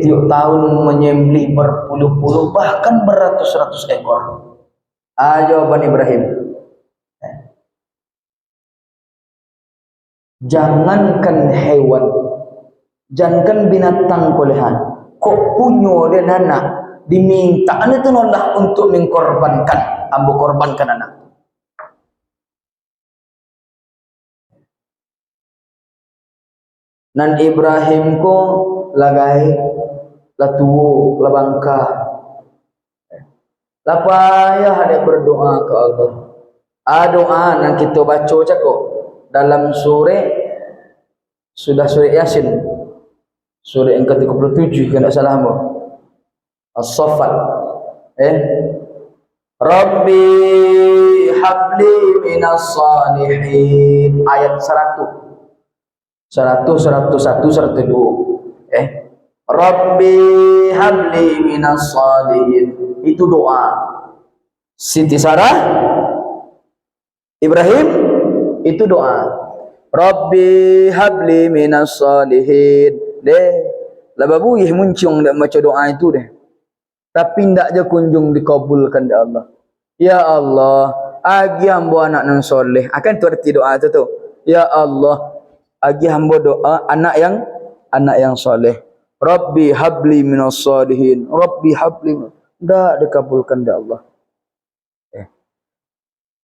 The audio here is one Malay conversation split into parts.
setiap tahun menyembelih berpuluh-puluh bahkan beratus-ratus ekor. Jawaban Ibrahim, jangankan hewan, jangankan binatang kolehan, kok punyo dan anak diminta itu nolak untuk mengkorbankan, ambo korbankan anak. Nan Ibrahim ko lagai latuwo labangka lapaya ada berdoa ke Allah. Doa yang kita baca cakap dalam sudah surah Yasin, surah yang ke-37 kalau tak salah mo, As-Saffat. Rabbi habli minas salihin, ayat 100, 101, 102. Rabbi habli minas salihin, itu doa Siti Sarah Ibrahim, itu doa Rabbi habli minas salihin. Lababu ih muncung dak baca doa itu deh, tapi ndak je kunjung dikabulkan oleh Allah. Ya Allah, agi hamba anak nan soleh. Akan tu arti doa tu. Ya Allah, agi hamba doa anak yang soleh. Rabbi habli minas salihin. Rabbi habli, ndak dikabulkan oleh Allah.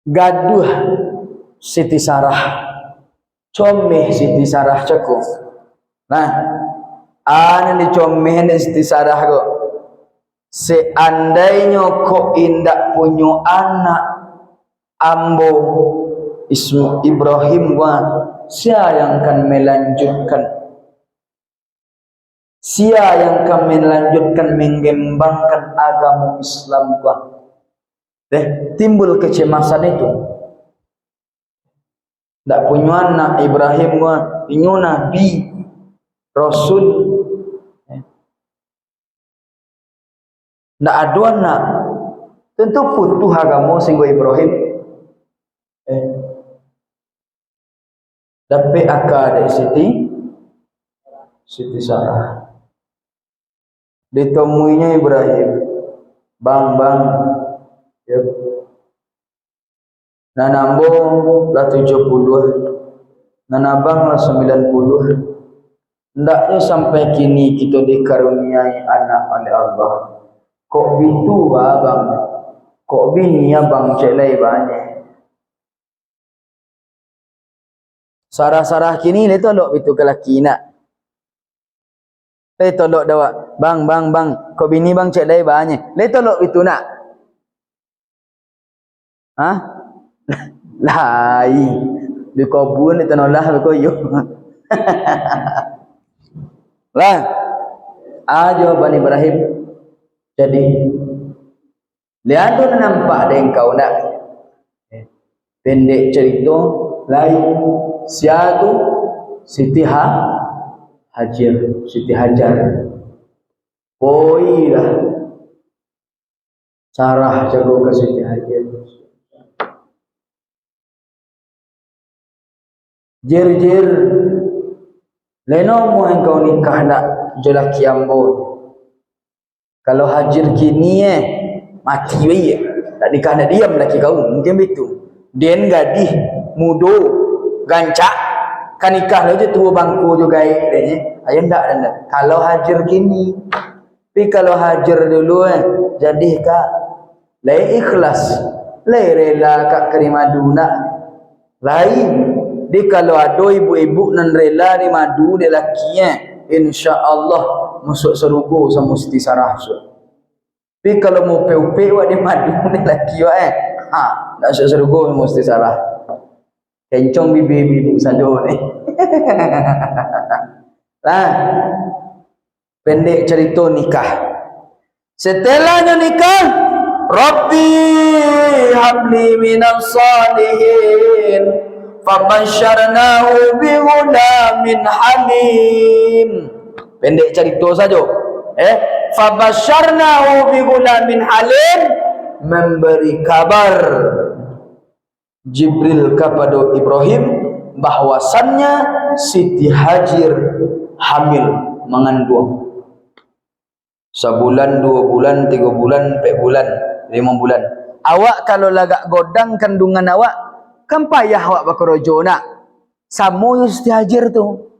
Gaduh Siti Sarah, comeh Siti Sarah cakap. Nah, ana dicomeh Siti Sarah kok. Seandainya kok indak punya anak ambo Ibrahim wa, siapa yang akan melanjutkan? Siapa yang akan melanjutkan mengembangkan agama Islam wa? Timbul kecemasan itu. Tak punya anak Ibrahim wa, punya nabi Rasul. Tak ada anak, tentu putuh agama sehingga Ibrahim. Tapi akad Siti Sarah ditemuinya Ibrahim, bang ya. Nanambo lah 70, nanabang lah 90. Hendaknya sampai kini kita dikaruniai anak oleh Allah. Kok bitu bang, kok bini abang celai banyak. Sarah kini le tolok bitu ke laki nak. Le tolok dawa, bang, kok bini bang celai banyak. Le tolok bitu nak. Lai di kebun itu nolah bekoyo. Lah, jawaban Ibrahim. Jadi lihat tu nampak deh engkau nak. Pendek cerita lain, siatu Siti Hajar. Oi lah, Sarah jago ke Siti Hajar. Jer leno mu engkau nikah nak jolaki ambo. Kalau Hajar kini mati bayi, tak nikah nak diam laki kau mungkin begitu. Den gadih mudo gancak kan nikah aja tua bangku juga ayo ndak. Kalau Hajar kini, tapi kalau Hajar dulu jadi kak lai ikhlas, lai rela kak kerima duna lain. Di kalau ada ibu-ibu nan rela di madu de lakinya, insya-Allah masuk surga sama Siti Sarah. Tapi kalau mau pe-pe wa di madu de laki wa nak masuk surga sama Siti Sarah. Kencong bibi-bibi saja ni. Lah, pendek cerita nikah. Setelahnya nikah, Rabbi habli minas salihin. Fabasyarnahu bighulamin halim. Pendek cerita saja. Fabasyarnahu bighulamin halim, memberi kabar Jibril kepada Ibrahim bahwasannya Siti Hajar hamil mengandung. Sebulan, 2 bulan, 3 bulan, 4 bulan, 5 bulan. Awak kalau lagak godang kandungan awak, kan payah awak berkerojo nak. Samo mesti hajar tu.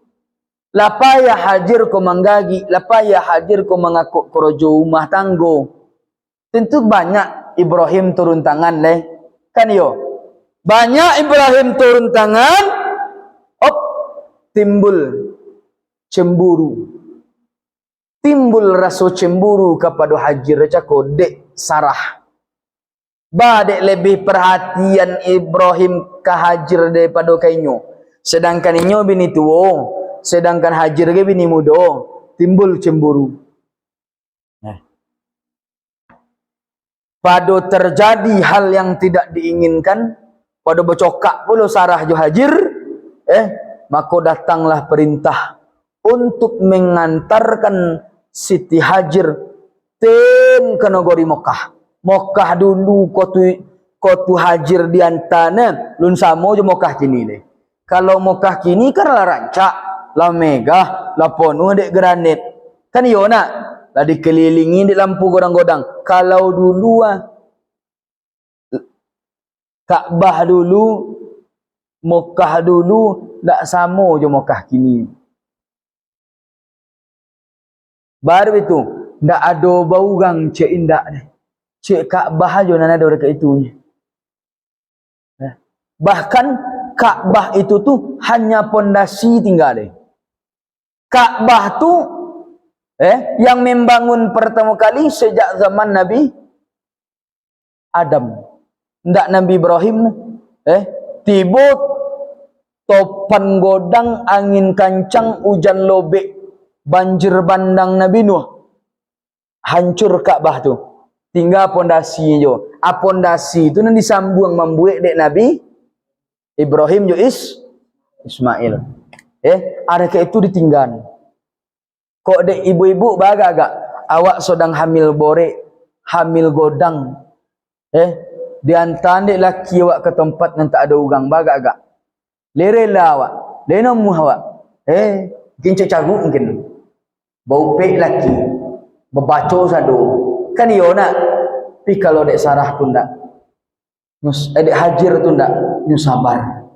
Lapaya hajar ko manggagi, lapaya hajar ko mengakuk kerojo rumah tanggo. Tentu banyak Ibrahim turun tangan leh. Kan yo. Banyak Ibrahim turun tangan, timbul cemburu. Timbul rasa cemburu kepada Hajar cako dek Sarah. Dek lebih perhatian Ibrahim ke Hajar daripada kainyo. Sedangkan inyo bini tua, sedangkan Hajar ke bini muda. Timbul cemburu. Pada terjadi hal yang tidak diinginkan, pada bercokak pula Sarah jo Hajar, maka datanglah perintah untuk mengantarkan Siti Hajar ke negeri Mekah. Mekah dulu kotu Hajar diantana lun samo je Mekah kini deh. Kalau Mekah kini kan lah rancak, lah megah, lah penuh dek granit. Kan iyo nak, lah dikelilingi di lampu godang-godang. Kalau dulu Ka'bah dulu, Mekah dulu, tak sama je Mekah kini. Baru itu, tak ada bau gang cik indak ni. Cik Ka'bah aja nak ada dekat itunya. Bahkan Ka'bah itu tu hanya pondasi tinggal deh. Ka'bah tu yang membangun pertama kali sejak zaman Nabi Adam. Ndak Nabi Ibrahim tiba topan godang, angin kancang, hujan lobek, banjir bandang Nabi Nuh. Hancur Ka'bah tu. Tinggal pondasi jo. Pondasi tu nanti disambung membuat dek Nabi Ibrahim jo Ismail. Ada ke itu ditinggal. Kok dek ibu-ibu bagak-agak awak sedang hamil borek, hamil godang. Diantar dek laki awak ke tempat yang tak ada orang bagak-agak. Lerela awak. Lenamu awak. Mungkin cacagu mungkin. Bau pek laki. Berbaco sado. Kan iyo nak. Tapi kalau dek Sarah tu ndak. Dek Hajar tu ndak. Nyu sabar.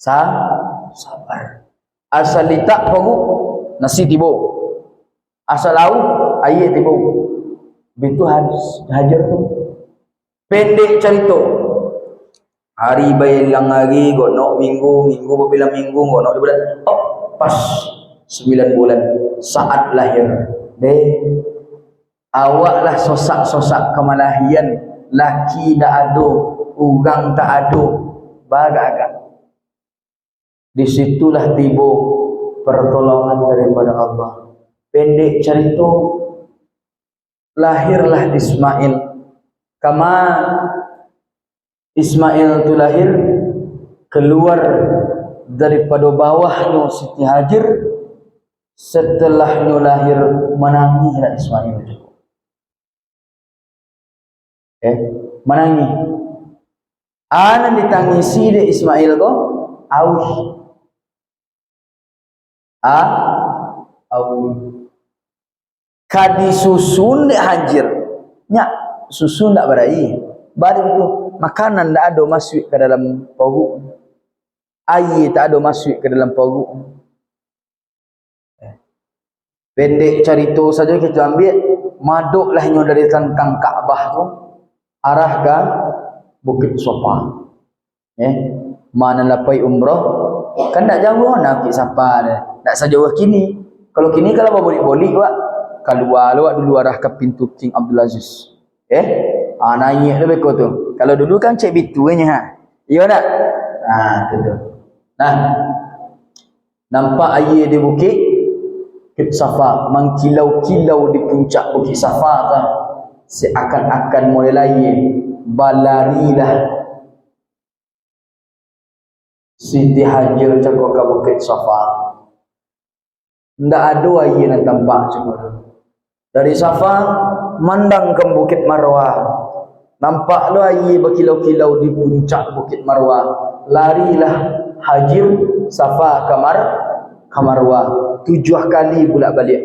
Sabar. Asal litak pagu nasi tibo. Asal lau air tibo. Begitu Hajar tu. Pendek cerita. Hari bayilang hari, gonok minggu berbilang minggu, gonok bulan. Pas 9 bulan saat lahir. Awaklah sosak-sosak kemalahian. Laki tak ada, ugang tak ada. Bagak-agak. Disitulah tiba pertolongan daripada Allah. Pendek cerita, lahirlah Ismail. Kama Ismail tu lahir, keluar daripada bawahnya Siti Hajar. Setelahnya lahir, menangislah Ismail. Menangis. Anak ditangisi de Ismail ko, aus. Kadi susun de Hajar. Nyak susu ndak berai. Baru itu makanan ndak ada masuk ke dalam perut. Air tak ada masuk ke dalam perut. Pendek cerita saja kita ambil, maduklah nyo dari tentang Ka'bah tu arah ke Bukit Safa. Mana lapai umrah kan tak jauh nak pergi Safa dah. Tak sejauh kini. Kalau kini kalau boleh-boleh wak keluar dulu arah ke pintu King Abdul Aziz. Naik lebih kau tu. Kalau dulu kan cek bitunya Iya tak? Tu. Nah. Nampak air di bukit Safa, mengkilau-kilau di puncak Bukit Safa kan. Seakan-akan mulai lain. Balarilah Siti Hajar cakap ke Bukit Safa. Ndak ada air yang tampak cakap. Dari Safa mandang ke Bukit Marwah. Nampak lo air berkilau-kilau di puncak Bukit Marwah. Larilah Hajar Safa ke Marwah. 7 kali pula balik.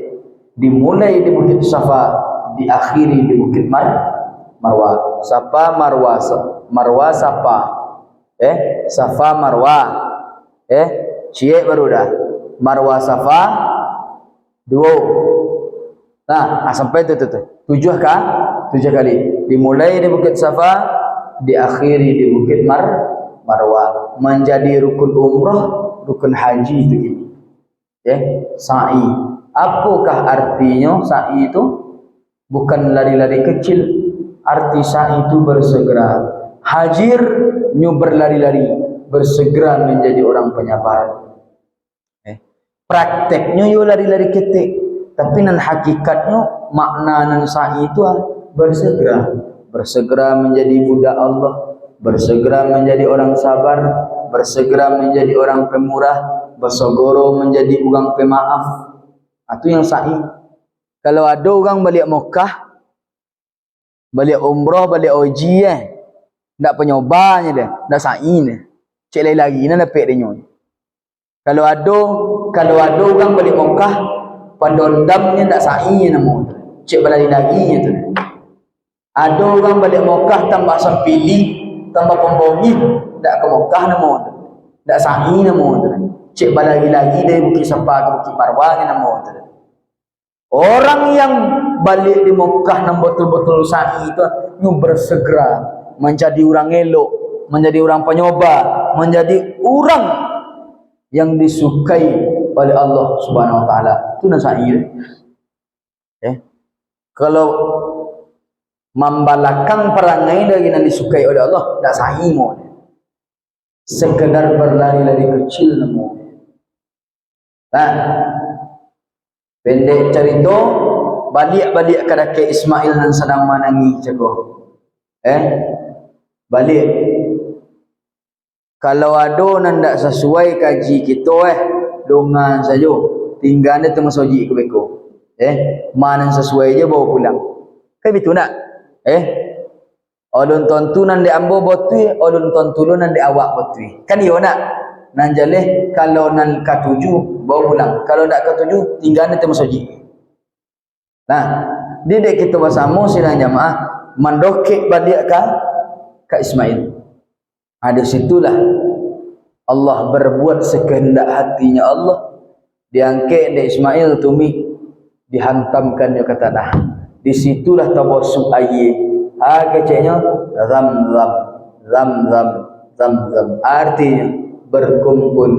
dimulai di Bukit Safa, diakhiri di Bukit Marwah. Safa Marwah, Marwah Safa, Safa Marwah, Ciek baru dah, Marwah Safa, dua. Nah, sampai tu 7 kali. Dimulai di Bukit Safa, diakhiri di Bukit Marwah. Menjadi rukun umrah, rukun haji itu gini. Sa'i. Apakah artinya sa'i itu? Bukan lari-lari kecil. Arti sa'i itu bersegera. Hajir nyu berlari-lari, bersegera menjadi orang penyabar. Prakteknya yo lari-lari ketik, tapi nan hakikatnya makna nan sa'i itu bersegera menjadi budak Allah, bersegera menjadi orang sabar, bersegera menjadi orang pemurah, bersogoro menjadi orang pemaaf. Itu yang sa'i. Kalau ada orang balik Mekah, balik umrah, balik haji ndak penyobanya dia, ndak sa'i dia. Cek lain lagi nak dapat dia nyoy. Kalau ada orang balik Mekah, pandondamnya ndak sa'i nama tu. Cek balai lagi tu. Ada orang balik Mekah tambah sempili, tambah pembongi, ndak ke Mekah nama tu. Ndak sa'i nama tu. Cek balai lagi dari Bukit Safa ke Bukit Marwah nama tu. Orang yang balik di Mekah nan betul-betul sa'i itu nyu bersegera menjadi orang elok, menjadi orang penyoba, menjadi orang yang disukai oleh Allah Subhanahu wa taala. Itu nan sa'i. Kalau membalakang perangai dari yang disukai oleh Allah, tak sa'i mo. Sekedar berlari-lari kecil namo. Pendek cerita, balik ke Ismail nan sedang menangis cakap. Balik. Kalau ada nan tak sesuai kaji kita dongan saja. Tinggal dia tengah soji ke beko. Mana sesuai je bawa pulang. Kan betul nak? Olun tontunan di ambo botui, olun tontulunan di awak botui. Kan iyo nak? Nan jaleh kalau nan katuju bawa pulang. Kalau tak katuju tinggal dia tengah soji. Nah, dia dek kita bersama sidang jamaah mendokek balik ke Ismail. Ada situlah Allah berbuat sekehendak hatinya Allah. Diangkat dari Ismail tumi, dihantamkan dia ke tanah. Disitulah tabassum air. Keceknya zam. Artinya berkumpul.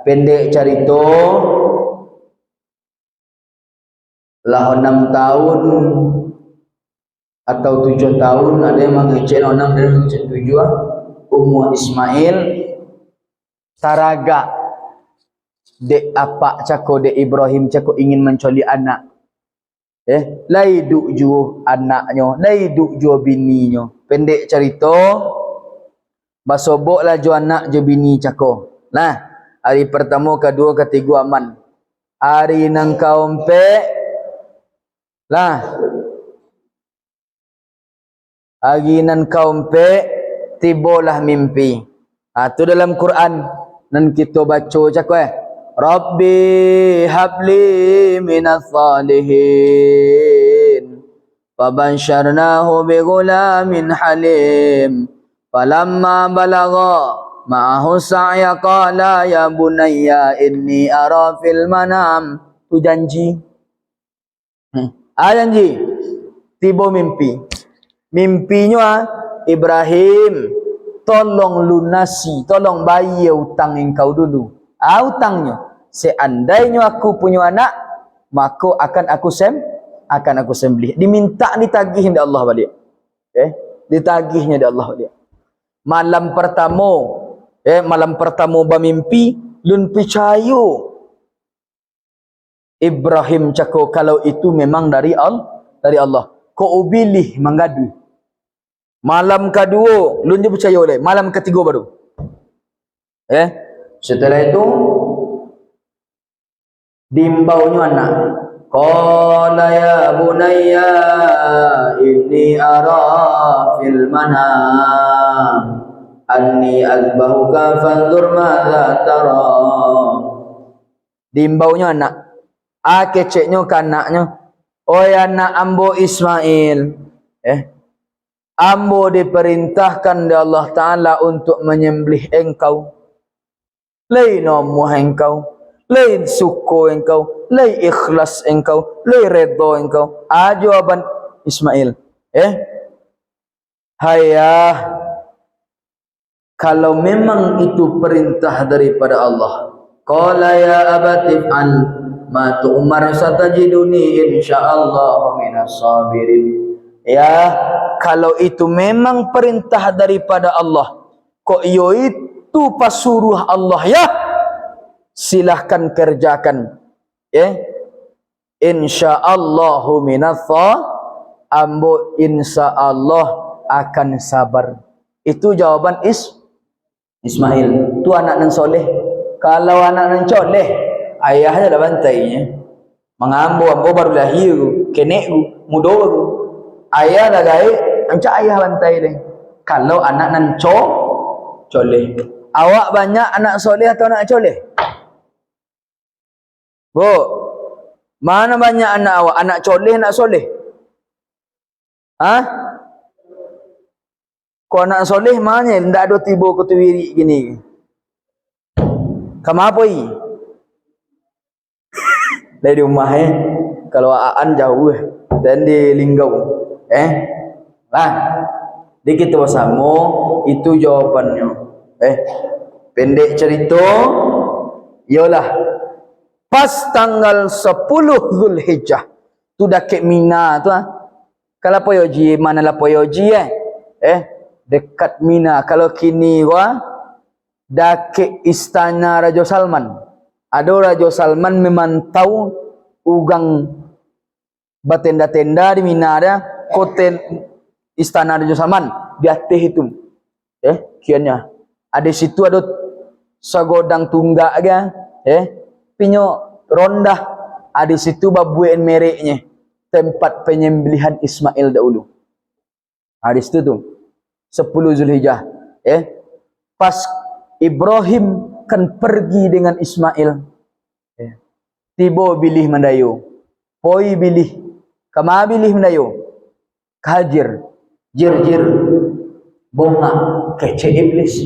Pendek cerita lah 6 tahun atau 7 tahun, ada yang mengecek 6, ada yang mengecek 7. Umur Ismail taraga dek apa cako dek Ibrahim cako ingin mencoli anak. Lai duk juo anaknya, lai duk juo bininya. Pendek cerita basobok lah juo anak je bini cako. Nah, hari pertama, kedua, ketiga aman. Hari nang kaumpe lah. Hari nan kaumpe tibolah mimpi. Tu dalam Quran nan kita baca cakap Rabbi habli minas salihin fabasyarnahu bighulamin halim falamma balagha ma'ahu sa'ya qala ya bunayya inni ara fil manam. Tu janji. Janji tiba mimpi. Mimpinya Ibrahim, tolong lunasi, tolong bayar hutang engkau dulu. Hutangnya, seandainya aku punya anak, maka akan aku sembelih. Diminta ditagih oleh Allah balik. Ditagihnya oleh Allah balik. Malam pertama bermimpi, lun percaya Ibrahim cakap kalau itu memang dari Allah. Kau pilih mengadu. Malam kedua, lun je percaya oleh. Malam ketiga baru. Setelah itu diimbaunya anak. Qala ya bunayya inni ara fil manam anni azbahuka fanzur madza tara. Diimbaunya anak, keceknya ke anaknya, oi anak ambo Ismail, ambo diperintahkan oleh Allah Ta'ala untuk menyembelih engkau. Lain nomuh engkau, lain suku engkau, lain ikhlas engkau, lain redha engkau. Jawaban Ismail, hayah, kalau memang itu perintah daripada Allah, qala ya abati fa'al ma tu'mar satajiduni insyaallah minas sabirin. Ya, kalau itu memang perintah daripada Allah, kok yo itu pasuruh Allah, ya silahkan kerjakan, insyaallahu minas ambo insyaallah akan sabar. Itu jawaban Ismail. Tu anak nan soleh. Kalau anak nan soleh, ayahnya dah bantainya. Mengambo baru lahir, kenek mudo aku. Ayah dah gaib, ancak ayah bantai deh. Kalau anak nan soleh. Awak banyak anak soleh atau anak soleh? Bu, mana banyak anak awak? Anak soleh, anak soleh? Kau anak soleh mana? Tidak ada tiba ke tuwiri gini. Kamu apa ini? Dari rumah kalau aan jauh dan di Linggau. Dikit bersama itu jawabannya. Pendek cerita, ialah pas tanggal 10 Zulhijjah tu dah ke Mina tu. Kalau poyoji mana lah poyoji dekat Mina. Kalau kini dah ke istana Raja Salman. Ada Raja Salman memantau ugang batenda-tenda di Mina ada hotel istana Raja Salman di atas itu. Kiannya ada situ ada sagodang tunggak aja. Pinyo rondah ada situ babuin mereknya tempat penyembelihan Ismail dahulu. Di situ tu 10 Zulhijjah. Pas Ibrahim kan pergi dengan Ismail. Tiba bilih mendayu. Poi bilih. Kama bilih mendayu. Kahajir. Jir. Bonga. Kece iblis.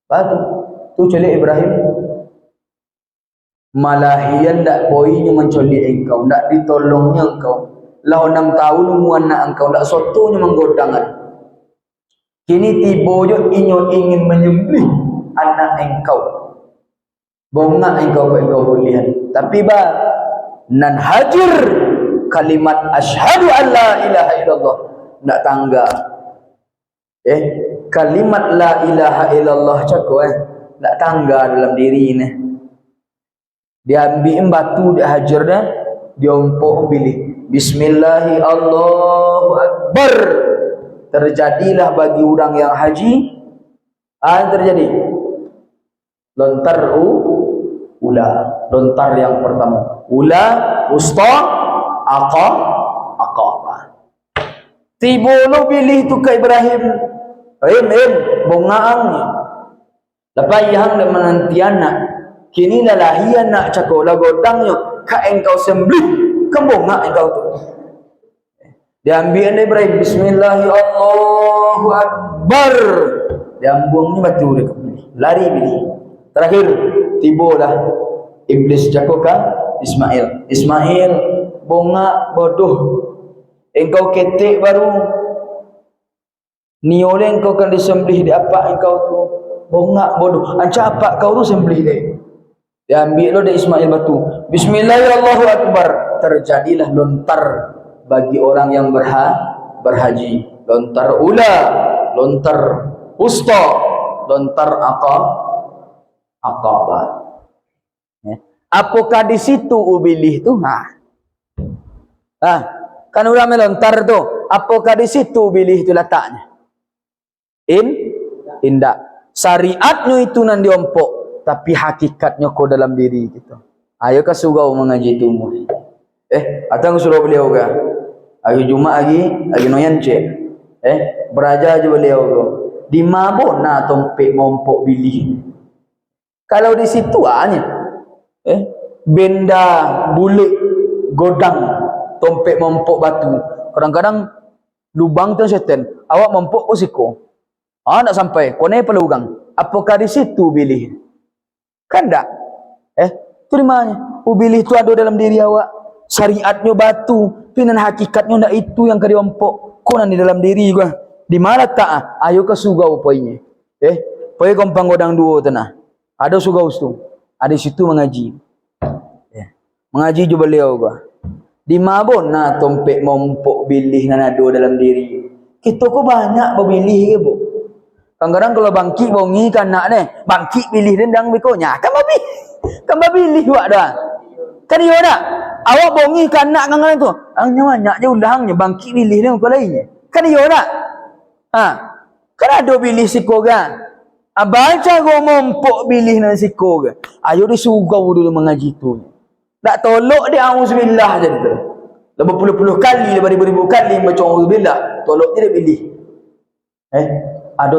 Batu. Tu celik Ibrahim. Malahian dak poinya mencolik engkau. Dak ditolongnya engkau. Lah 6 tahun umuan anak engkau. Dak sotonya menggodangan. Kini tiba je ingin menyembelih anak engkau. Bonga engkau bolehan. Tapi nan hajir kalimat asyhadu an la ilaha illallah. Nak tangga. Kalimat la ilaha illallah cako nak tangga dalam diri ni. Dia ambil batu dia hajar dah, dia umpuk pilih. Bismillahi Allahu Akbar. Terjadilah bagi orang yang haji terjadi lontar ula, lontar yang pertama ula, usta, aqabah. Tiba lo pilih tu ke Ibrahim bongaangnya lepas yang dah menanti anak kini dah lahir anak cakap lah godangnya ka engkau sembelih kembonga engkau tu. Dia ambil Ibrahim Bismillahirrahmanirrahim Allahu Akbar. Dia ambuang ni batu dia kembali. Lari pilih. Terakhir tiba dah iblis cakap ke Ismail bonga bodoh. Engkau ketik baru ni oleh engkau kan disembelih di apa engkau tu. Bonga bodoh. Anca apa kau tu sembelih dia. Dia ambil lo dari Ismail batu. Bismillahirrahmanirrahim. Terjadilah lontar bagi orang yang berhaji. Lontar ula, lontar usta, lontar aqabah. Apakah di situ ubilih tu? Kan orang melontar tu. Apakah di situ ubilih tu letaknya? Indak. Syariatnya itu nan diompok, tapi hakikatnya kau dalam diri kita. Ayo ke surau mengaji tumu. Atau suruh beliau ke? Hari Jumat lagi noyan cek. Beraja aja beliau tu. Di mabona tompek mompok bilih. Kalau di situ hanya benda bulik godang tompek mompok batu. Kadang-kadang lubang tu setan. Awak mompok usiko. Nak sampai. Kone pelugang. Apakah di situ bilih? Kan tak? Terimanya. Bilih tu ada dalam diri awak. Syariatnya batu. Pinan hakikatnya ndak itu yang kau ompok. Kau di dalam diri gua. Di mana tak? Ayo ke sugau poinnya. Poin kompang godang dua tanah. Ada sugau tu. Ada situ mengaji. Mengaji juga beliau gua. Di mabon na tompek mompok bilih nan ada dalam diri. Kita kok banyak berbilih ke bu? Kadang-kadang kalau bangki bongi kan nak ni. Bangki bilih dendang bekonya. Kan babi. Kan babi bilih wak dah. Kan iya tak? Awak bongi kan nak kan tu. Angnya banyak je ulangnya bangki bilih dia kau lainnya. Kan iya tak? Kan ada bilih siko kan? Baca kau mompok bilih nan siko kan? Ayo disugau dulu mengaji tu. Tak tolok dia auzubillah je tu. Lebih puluh-puluh kali, lebih ribu-ribu kali baca auzubillah, tolok dia pilih. Ada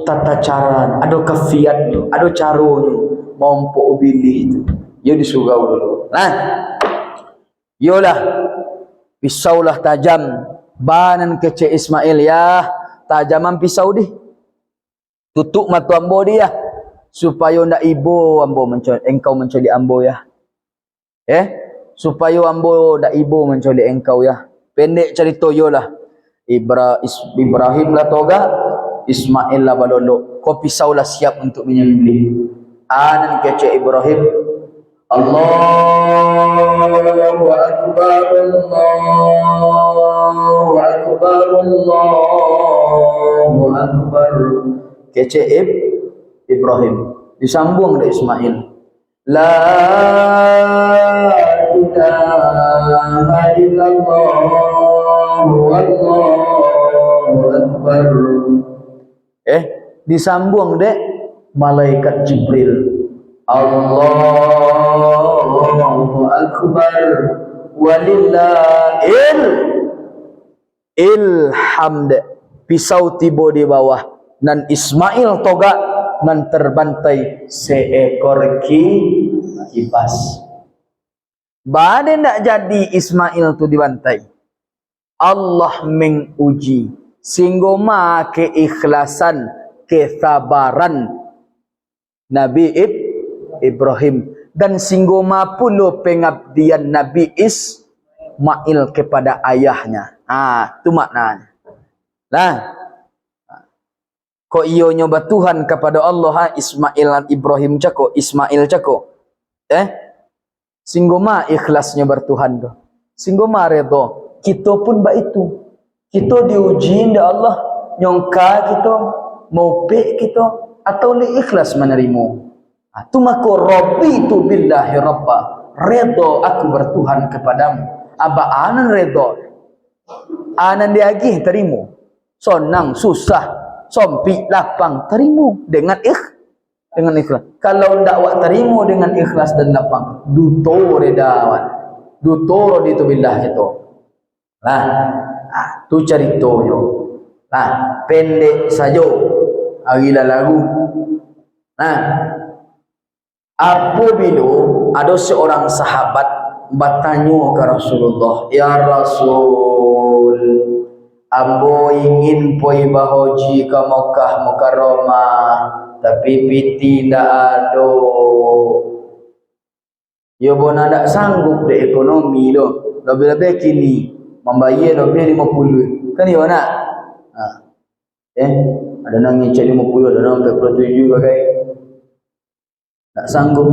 tata cara, ada kafiatnya, ada caranya mompok bilih itu. Dia disugau dulu. Yolah pisaulah tajam banan kece Ismail ya, tajaman pisau di. Tutup mata ambo dia supaya ndak ibo ambo engkau mencuri ambo ya. Supaya ambo dak ibo menculik engkau ya. Pendek cerita yolah. Ibrahim lah toga, Ismail lah balolo. Kau pisau lah siap untuk menyembelih. Anan kece Ibrahim. Allahu Akbar, Allahu Akbar, Allahu Akbar. Kece Ibrahim. Disambung dari Ismail. La ilaha illallah wallahu akbar. Disambung dek malaikat Jibril. Allahu akbar walillahil hamd. Pisau tiba di bawah dan Ismail toga nan terbantai seekor kibas. Bade ndak jadi Ismail tu dibantai. Allah menguji singgoma keikhlasan, kesabaran Nabi Ibrahim dan singgoma pula pengabdian Nabi Ismail kepada ayahnya. Tu maknanya. Ko iyo nyoba Tuhan kepada Allah Ismail Ibrahim cako Ismail cako singgoma ikhlasnya bertuhan do singgoma redo kita pun ba itu kita diuji nda Allah nyongka kita mau pe kita atau li ikhlas menerima tu mako rabbi tu billahi rabba redo aku bertuhan kepadamu aba anan redo anan diagih terima sonang susah sompi lapang terima dengan ikhlas. Kalau ndak wak terima dengan ikhlas dan lapang, duto redawan. Duto itu billah itu. Tu ceritonya. Pendek saja. Agila lagu. Apabila ada seorang sahabat bertanya ke Rasulullah, "Ya Rasul, ambo ingin poi bahoji ke Mekah Mukarramah tapi piti ndak ado. Yo bona ndak sanggup de ekonomi do. Lebih-lebih kini membayar lebih 50. Kan yo nak? Ada nang ngecek 50, ada nang 47 bagai. Tak sanggup.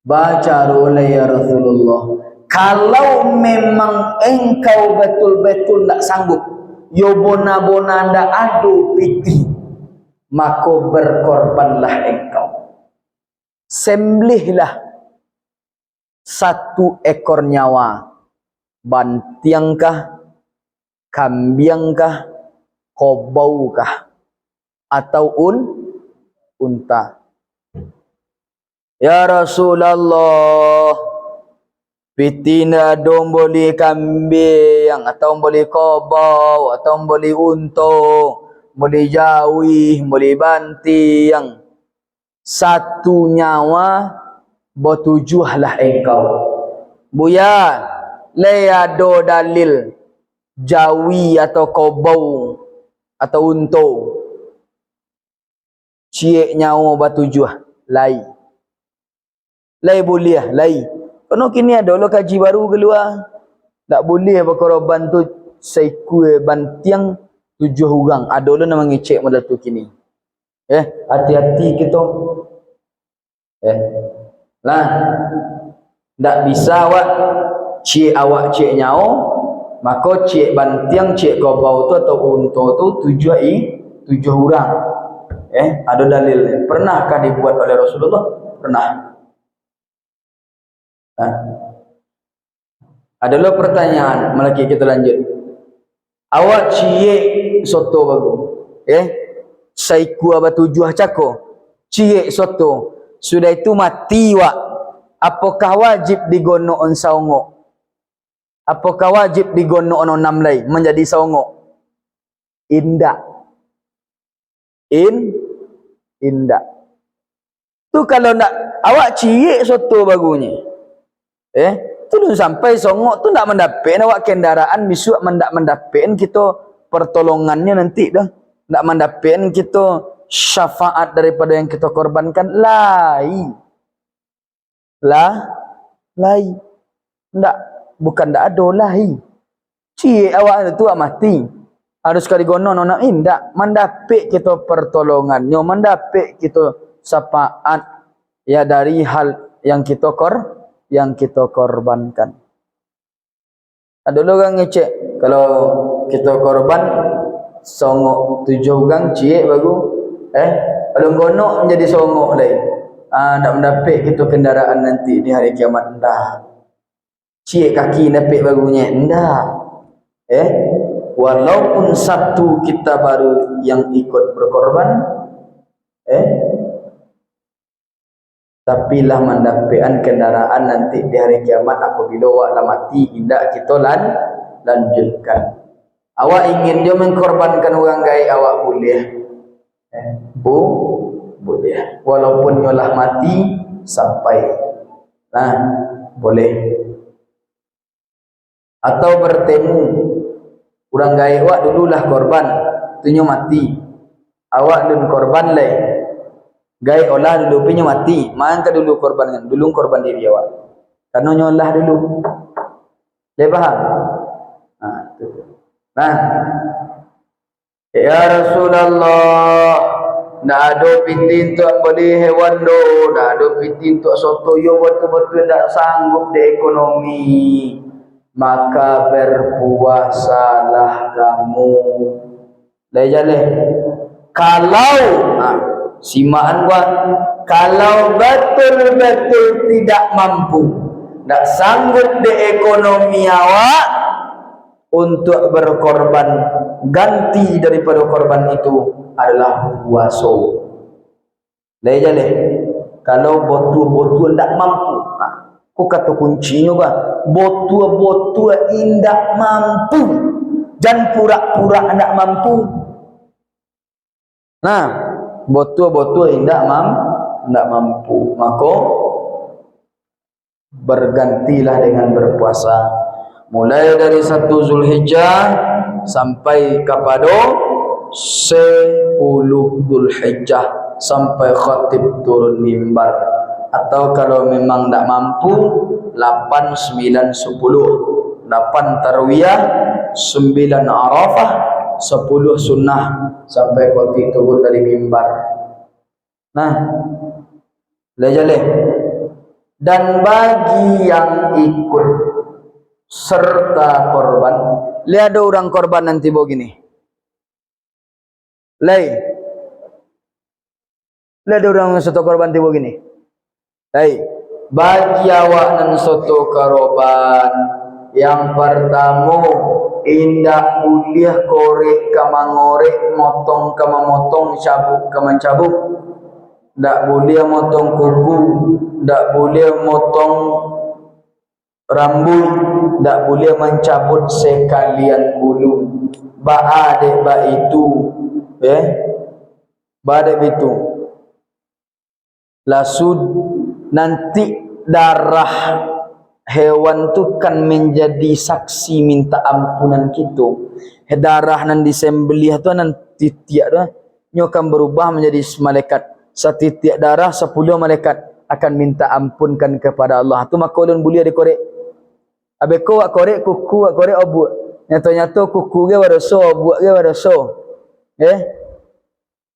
Baca oleh ya Rasulullah. Kalau memang engkau betul-betul tak sanggup, yo bona-bona ndak ado piti, maka berkorbanlah engkau. Sembelihlah satu ekor nyawa, bantiangkah, kambiangkah, kobaukah, atau unta. Ya Rasulullah, pitina dong boleh kambing atau boleh kobau atau boleh unta boleh jauh, boleh banting. Satu nyawa bertujuhlah engkau. Buya, le ada dalil jawi atau kobau atau unta. Ciek nyawa bertujuh, lai. Lai boleh, lai. Kena kini ada lo kaji baru keluar. Tak boleh berkorban tu seekor bantiang 7 orang. Ada lo nama ngecek modal tu kini. Hati-hati kita. Lah. Tak bisa awak cik nyawa, maka cik bantiang, cik kobau tu atau unta tu 7 orang. Ada dalil. Pernahkah dibuat oleh Rasulullah? Pernah. Adalah pertanyaan, malaki kita lanjut. Awak cik soto bagu. Saiku aba 7 cako. Cik soto. Sudah itu mati wak. Apakah wajib digonok on saungok? Apakah wajib digonok on 6 lay menjadi saungok? Indak. Indak. Tu kalau nak awak cik soto bagunya. Tu sampai songok tu nak mendapat awak kendaraan besok mendapat kita pertolongannya nanti dah. Nak mendapat kita syafaat daripada yang kita korbankan lai. Ndak, bukan ndak ada lai. Cik awak tu mati. Harus kali gono nona indak mendapat kita pertolongannya, mendapat kita syafaat ya dari hal yang kita korbankan. Ada orang ngecek kalau kita korban songok 7 orang cik baru kalau gonok menjadi songok lain. Nak mendapat kita kendaraan nanti di hari kiamat dah. Cik kaki dapat barunya dah. Walaupun satu kita baru yang ikut berkorban, tapi lah mendapatkan kendaraan nanti di hari kiamat apabila awak mati, tidak kita lanjutkan. Awak ingin dia mengkorbankan orang gaib, awak boleh. Boleh. Walaupun nyolah mati sampai. Boleh. Atau bertemu orang gaib awak dululah korban, tunyo mati. Awak dulu korban leh. Gaib olah dulu punya mati. Mangka dulu korban, dulu korban diri awak. Karena nyolah dulu. Dia faham? Ya Rasulullah, nak ada piti untuk beli hewan do, nak ada piti untuk soto yo betul-betul tak sanggup di ekonomi. Maka berpuasalah kamu. Lejale. Kalau simaan gua, kalau betul-betul tidak mampu, tak sanggup di ekonomi awak untuk berkorban, ganti daripada korban itu adalah puasa. Lejale. Kalau betul-betul tak mampu, aku kata kuncinya bah, betul-betul indak mampu, jangan pura-pura tidak mampu. Betul-betul indak mampu, maka bergantilah dengan berpuasa. Mulai dari 1 Zulhijjah sampai kepada 10 Zulhijjah sampai khatib turun mimbar. Atau kalau memang tak mampu 8, 9, 10. 8 tarwiyah, 9 arafah, 10 sunnah sampai khatib turun dari mimbar. Lejale. Dan bagi yang ikut serta korban, lihat ada orang korban nanti begini. Lihat ada orang serta korban nanti begini. Bagi awak nan soto korban, yang pertama indak boleh korek kamangorek, motong kamamotong, cabuk kamancabuk. Tak boleh motong kuku, tak boleh motong rambut, tak boleh mencabut sekalian bulu. Ba itu Badai itu lasud nanti darah hewan tu kan menjadi saksi minta ampunan kita. Darah nan disembelih tu nanti tiap tu nyo akan berubah menjadi malaikat. Setiap darah 10 malaikat akan minta ampunkan kepada Allah. Tu maka ulun boleh dikorek. Abeko ak korek kuku ak korek obuk. Nyata-nyata kuku ge wadoso, obuk ge wadoso.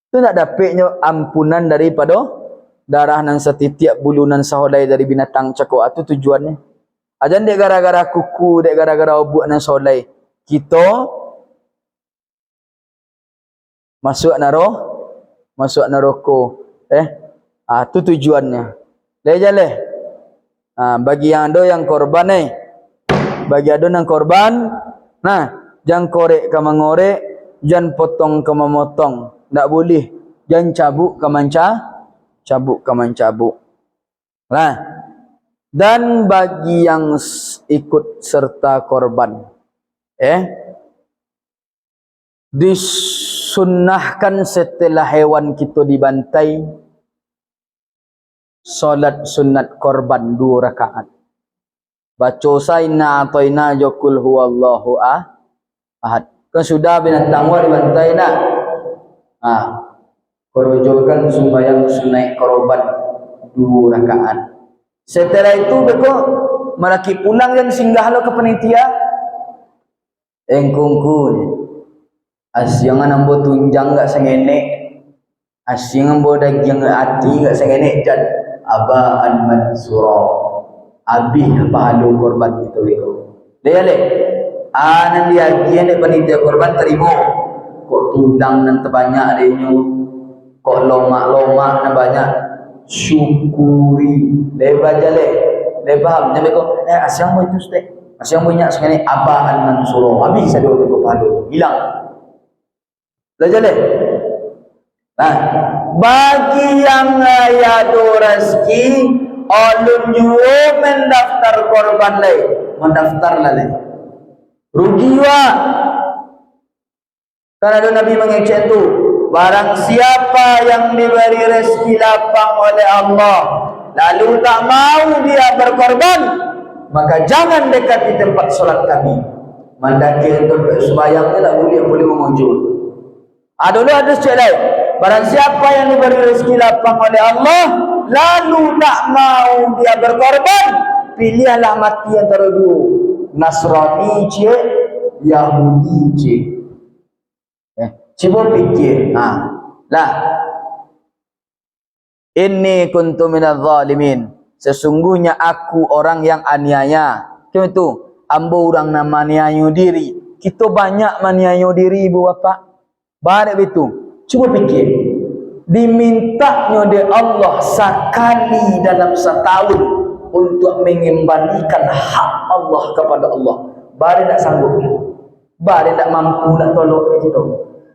Tu nak dapatnya ampunan daripada darah nan setiap bulunan saholai dari binatang cakok. Itu tujuannya. Ajan dek gara-gara kuku, dek gara-gara obuk nan saholai. Kita masuk neraka. Tu tujuannya. Leh. Bagi yang ada yang korban bagi ada yang korban, jangan korek ke mengorek, jangan potong ke memotong. Tak boleh. Jangan cabuk ke cabuk ke mencabuk. Dan bagi yang ikut serta korban, disunnahkan setelah hewan kita dibantai, solat sunat korban 2 rakaat. Baca saina ataina jokul huwallahu ahad. Kan sudah binatang wa dibantai nak. Korojokan sembahyang sunat korban 2 rakaat. Setelah itu beko malaki pulang dan singgah lo ke panitia. Engkungku. Asyangan ambo tunjang gak sengenek. Asyangan ambo daging hati gak sengenek dan abaan mansura. Habis pahala korban kita beko. Lele. Nan dia gian panitia korban terima. Kok tudang nan terbanyak adanya. Kok lomak-lomak nan banyak. Syukuri. Le baca le paham jangan beko asyang mo itu stek. Asyang mo nya sengenek abaan mansura. Habis ada beko pahala tu. Hilang. Belajar le. Bagi yang ayado rezeki, ulun juo mendaftar korban lain, mendaftar lain. Rugi wa. Kan ada Nabi mengecek tu, barang siapa yang diberi rezeki lapang oleh Allah, lalu tak mau dia berkorban, maka jangan dekat di tempat solat kami. Mendaki untuk sembahyangnya tak boleh mengunjung. Ada secek lain. Barang siapa yang diberi rezeki lapang oleh Allah, lalu tak mau dia berkorban, pilihlah mati antara dua. Nasrani je, Yahudi je. Cuba fikir. Inni kuntu minadz zalimin. Sesungguhnya aku orang yang aniaya. Macam itu. Ambo orang nama aniayu diri. Kita banyak maniayu diri ibu bapa. Baik itu. Cuba fikir. Dimintanya oleh Allah sekali dalam setahun untuk mengembalikan hak Allah kepada Allah. Baru tak sanggup. Baru tak mampu nak tolong kita.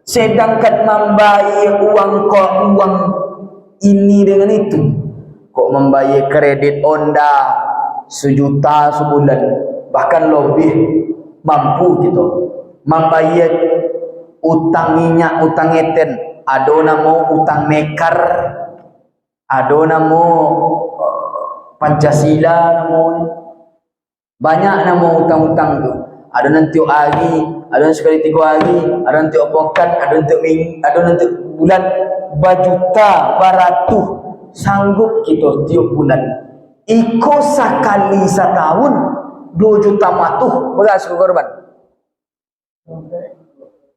Sedangkan membayar uang ini dengan itu. Kok membayar kredit Honda 1 juta sebulan. Bahkan lebih mampu kita. Membayar utang minyak, utang eten. Ada nama utang mekar, ada nama Pancasila namanya. Banyak nama utang-utang tu. Ada nanti hari, ada sekali 3 hari, ada nanti pekan, ada nanti bulan, berjuta, beratus sanggup kita tiap bulan. Iko sekali setahun 2 juta matuh beras korban.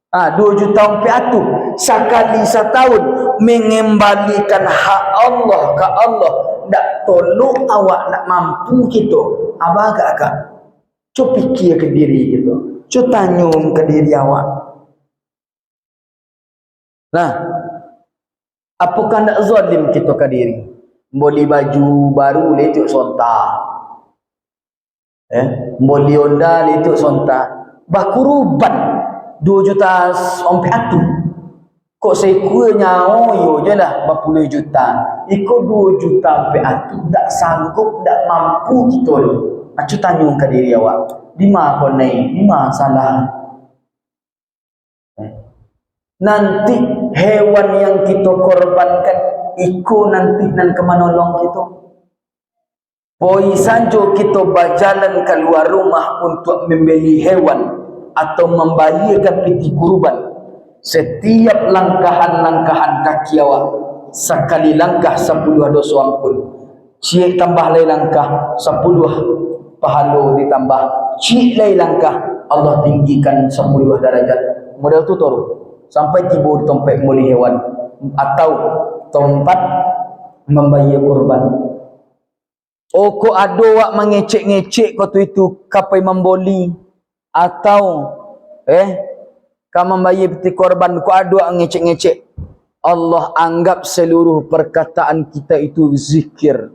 2 juta piatu sekali setahun mengembalikan hak Allah ke Allah. Tak tolong awak nak mampu kita. Abang agak-agak. Cuba fikir ke diri kita. Cuba tanya ke diri awak. Apakah nak zalim kita ke diri? Beli baju baru letuk sontak. Beli Honda letuk sontak. Bakuruban 2 juta sampai atu. Kok sekunya yo je lah 40 juta. Ikut 2 juta sampai atu. Tak sanggup, tak mampu kita ni. Aku tanya ke diri awak. Di mana kau naik? Di mana salah? Nanti hewan yang kita korbankan iku nanti nan kemanolong kita. Poi sanjo kita berjalan keluar rumah untuk membeli hewan atau membayarkan piti kurban. Setiap langkahan-langkahan kaki awak, sekali langkah 10 dosa ampun. Cik tambah lagi langkah 10 pahala ditambah. Cik lagi langkah Allah tinggikan 10 darajat. Model tu turun sampai tiba di tempat membeli hewan atau tempat membayar kurban. Oh, ko ada wak mengecek-ngecek kau tu itu kapai memboli atau kau membayar peti korban, ko ada wak ngecek-ngecek. Allah anggap seluruh perkataan kita itu zikir.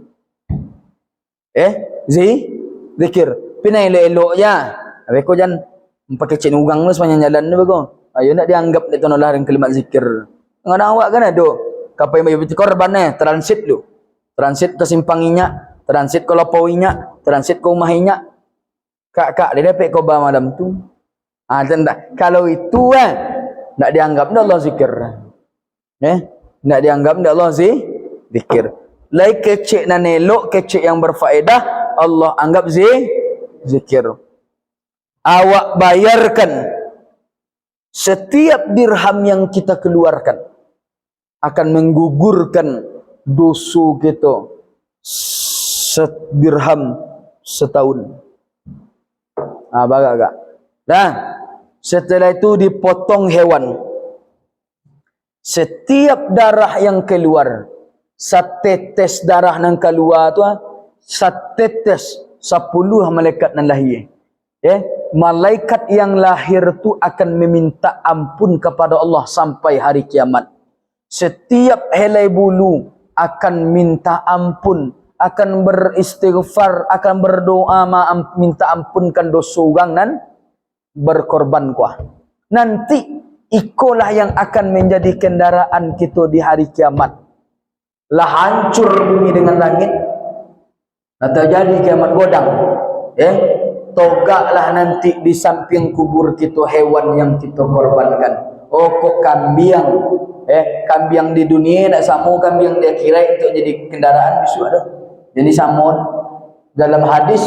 Zikir. Pina elok-elok ya. Habis kau jangan pakai cek nugang lu sepanjang jalan ni bago. Ayo nak dianggap dia tonolah dengan kalimat zikir. Ngadang awak kan ada kapai bayar peti korban transit lu. Transit ke simpang minyak, transit ke lapau minyak, transit ke rumah minyak. Kak dia dapat kau bawa malam tu. Tak. Kalau itu nak dianggap dah Allah zikir. Nak dianggap dah Allah zikir. Lai kecek nan elok, kecek yang berfaedah, Allah anggap zikir. Awak bayarkan setiap dirham yang kita keluarkan akan menggugurkan dosa kita dirham setahun. Bagak. Nah, setelah itu dipotong hewan. Setiap darah yang keluar, satetes darah yang keluar tu, satetes 10 malaikat nan lahir. Malaikat yang lahir tu akan meminta ampun kepada Allah sampai hari kiamat. Setiap helai bulu akan minta ampun, akan beristighfar, akan berdoa minta ampunkan dosa orang nan berkorban kuah. Nanti ikolah yang akan menjadi kendaraan kita di hari kiamat. Lah hancur bumi dengan langit. Nah, terjadi kiamat godang. Togaklah nanti di samping kubur kita hewan yang kita korbankan. Oh, kok kambing. Kambing di dunia nak sama kambing di akhirat untuk jadi kendaraan besok ada. Jadi sama dalam hadis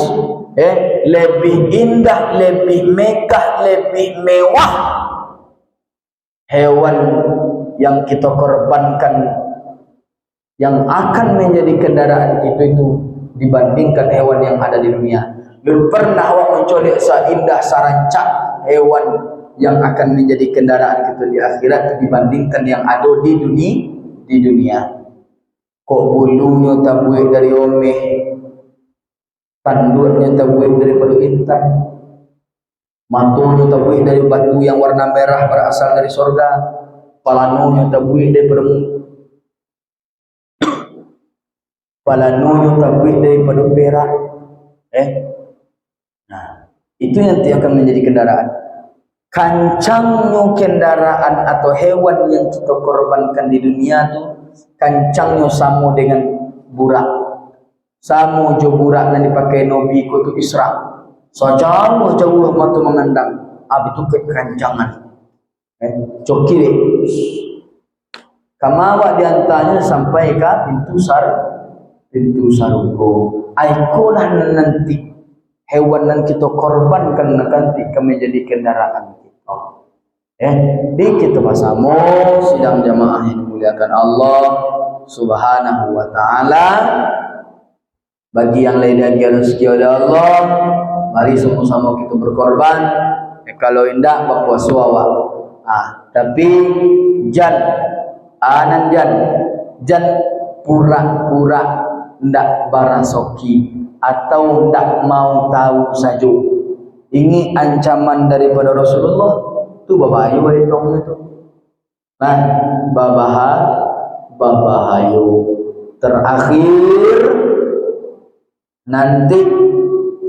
lebih indah, lebih megah, lebih mewah hewan yang kita korbankan yang akan menjadi kendaraan kita itu dibandingkan hewan yang ada di dunia. Belum pernah awak mencolek seindah sarancak hewan yang akan menjadi kendaraan kita di akhirat dibandingkan yang ada di dunia. Kok bulunya tabuik dari omeh, tanduknya tabuik daripada intan, matunya tabuik dari batu yang warna merah berasal dari sorga, palanunya tabuik daripada perak. Nah, itu nanti akan menjadi kendaraan. Kancangnya kendaraan atau hewan yang kita korbankan di dunia tu, kancangnya sama dengan burak. Sama jo burak yang dipakai Nabi kutu Isra. So jauh mata memandang. Itu kekancangan. Coki deh. Kamawak diantaranya sampai ke pintu saruko. Aikolah nanti hewan yang kita korbankan nanti kami jadi kendaraan kita. Di kita bersama sidang jamaah yang dimuliakan Allah Subhanahu wa taala. Bagi yang lain lagi rezeki oleh Allah, mari sama-sama kita berkorban. Kalau indah berpuasa awak. Tapi jangan pura-pura ndak barasoki atau ndak mau tahu saja. Ini ancaman daripada Rasulullah. Tu babahayu itu. Nah, babahayu. Terakhir nanti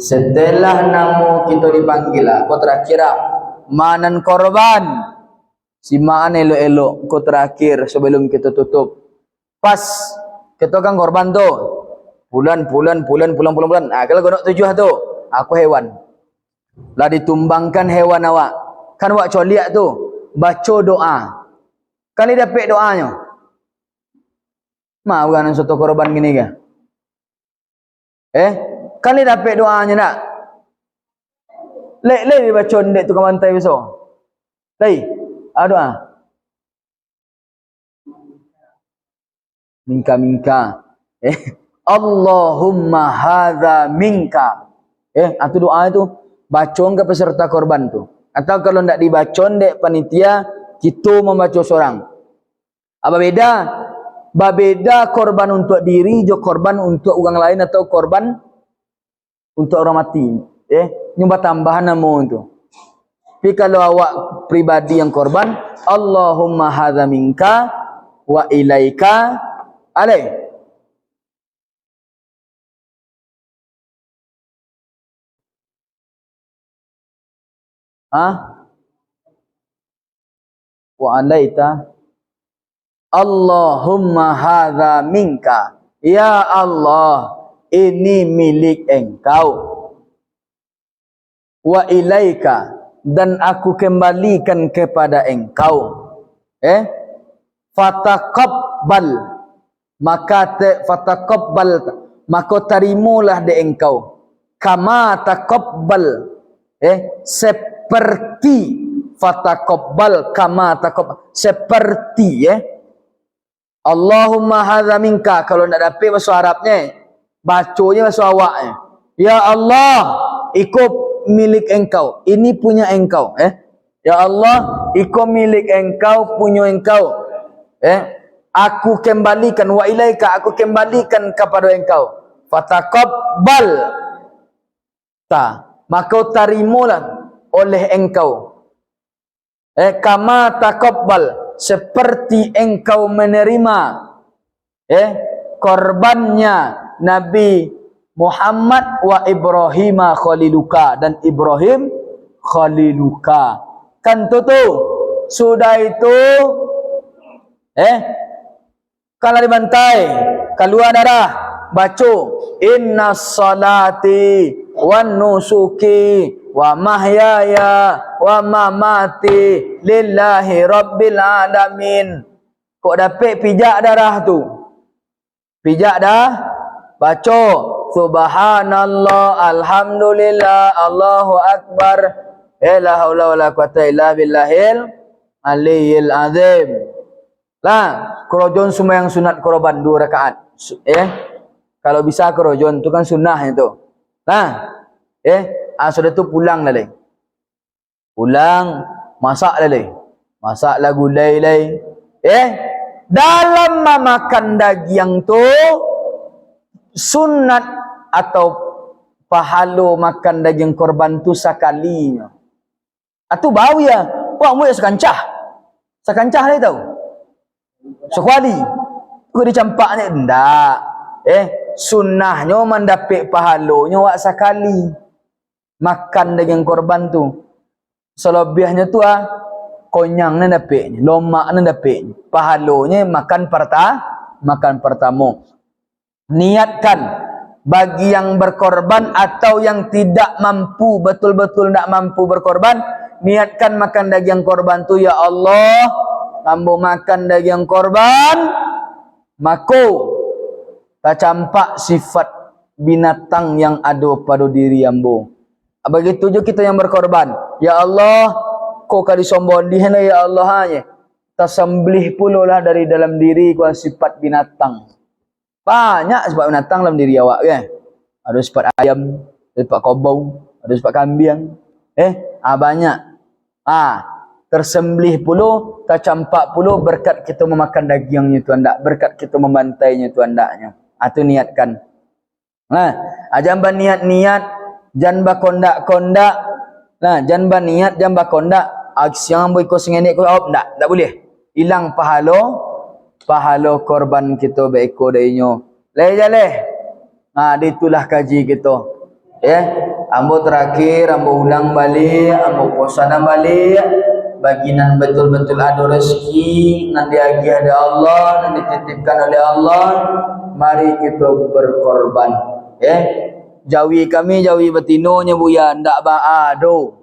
setelah namu kita dipanggil kau terakhir manan korban si maan elok-elok kau terakhir sebelum kita tutup. Pas kita kan korban tu bulan. Kalau kau nak 7 tu aku hewan lah ditumbangkan hewan awak. Kan awak coliak tu baca doa Kali dapat doanya. Mau kan soto korban gini kan? Kali dapat doanya nak? Lek dibaca ndek tu kamantai besok. Lei, doa. Minka. Allahumma hadza minka. Itu doa itu baca ke peserta korban tu. Atau kalau ndak dibaca ndek panitia, kita membaca seorang. Apa beda? Beda korban untuk diri, jo korban untuk orang lain atau korban untuk orang mati. Nyumbah tambahan nama itu. Tapi kalau awak pribadi yang korban, Allahumma hadza minka wa ilaika alaih. Wa alaita Allahumma hadza minka. Ya Allah, ini milik engkau. Wa ilaika, dan aku kembalikan kepada engkau. Fataqabbal, maka terimalah de engkau. Kama taqabbal, seperti fataqabbal kama taqabbal, seperti Allahumma hadza minka. Kalau nak dapat bahasa Arabnya, bacanya bahasa awaknya. Ya Allah, ikut milik engkau, ini punya engkau. Ya Allah, ikut milik engkau, punya engkau. Aku kembalikan, wa ilaika, aku kembalikan kepada engkau. Fataqabbal, maka terimalah oleh engkau. Kama taqabbal, seperti engkau menerima korbannya Nabi Muhammad wa Ibrahim khaliluka, dan Ibrahim khaliluka. Kan tu sudah itu kalau dibantai, keluar darah, baca inna salati wan nusuki wa mahyaya wa mamati lillahi rabbil alamin. Kok dapat pijak darah tu? Pijak dah, baca subhanallah, alhamdulillah, Allahu akbar, la haula wala quwata illa billahil aliyil azim. Kerojon sembahyang sunat korban 2 rakaat. Kalau bisa kerojon tu kan sunnah itu. Sudah tu pulang lah leh. Pulang, masak lah leh. Masak lah gulai leh. Dalam memakan daging tu, sunat atau pahala makan daging korban tu sekalinya. Atau bau ya, buat mu sekancah. Sekancah ni tahu. Sekuali. Ku dicampak ni ndak. Sunnahnya mendapat pahalanya wak sekali makan daging korban tu. Selebihnya tu konyang ni dapat, lomak ni dapat. Pahalanya makan pertama. Niatkan bagi yang berkorban atau yang tidak mampu, betul-betul tidak mampu berkorban, niatkan makan daging korban tu, ya Allah, ambo makan daging korban, mako tak campak sifat binatang yang ada pada diri ambo. Begitu juga kita yang berkorban, ya Allah, kau kali sombong di sana, ya Allah, hanya tersembelih pula lah dari dalam diri kau sifat binatang. Banyak sifat binatang dalam diri awak kan. Ada sifat ayam, ada sifat kobau, ada sifat kambing. Banyak. Tersembelih pula, tercampak pula berkat kita memakan dagingnya tu anda, berkat kita membantainya tu andaknya. Itu niatkan. Jangan niat-niat, jangan berkondak-kondak. Jangan berniat, jangan berkondak. Siang boleh kau sengenek kau tak boleh. Hilang pahala korban kita beeko dainya. Leh. Ditulah kaji kita. Ambo terakhir, ambo ulang balik, ambo posana balik. Baginan betul-betul ada rezeki, nanti lagi ada Allah, nanti dititipkan oleh Allah. Mari kita berkorban. Jawi kami, jawi betinonya buya, ndak baado.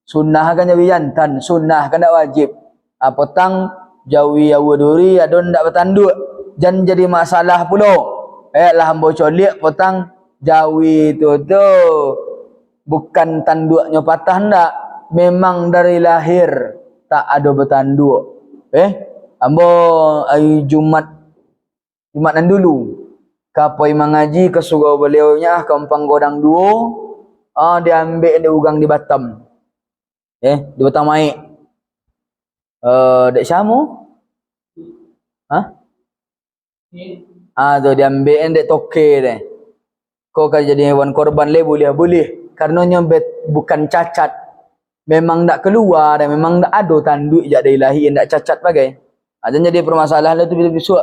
Sunnah kan jawi jantan, sunnah kan ndak wajib. Petang jawi awaduri adon ndak bertanduk jan jadi masalah pula. Lah hamba colik potang jawi tu bukan tanduknya patah ndak, memang dari lahir tak ada bertanduk. Hamba Jumat nan dulu kapoi mengaji ke surau beliau nya Kampang Godang 2, dia ambil dia ugang di Batam. Di Batam Maik. Dek Syamu? Tu dia ambil dek toke deh. Kau kan jadi hewan korban le boleh. Karenanya bukan cacat. Memang tak keluar dan memang tak ada tanduk jak dari lahir tak cacat bagai. Jadi permasalahan tu bila besok.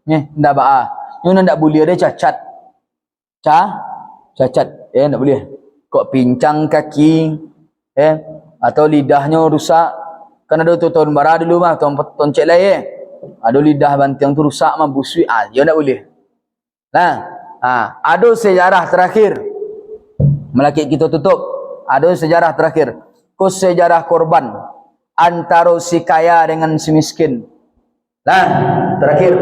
Ndak ba. Nyon ndak boleh dia cacat. Cacat. Ndak boleh. Kok pincang kaki, atau lidahnya rusak. Kan ada tu tahun bara dulu mah, tahun cek lain. Ada lidah bantiang tu rusak mah busui. Dia ndak boleh. Ada sejarah terakhir. Melaki kita tutup. Ada sejarah terakhir. Sejarah korban antara si kaya dengan si miskin. Terakhir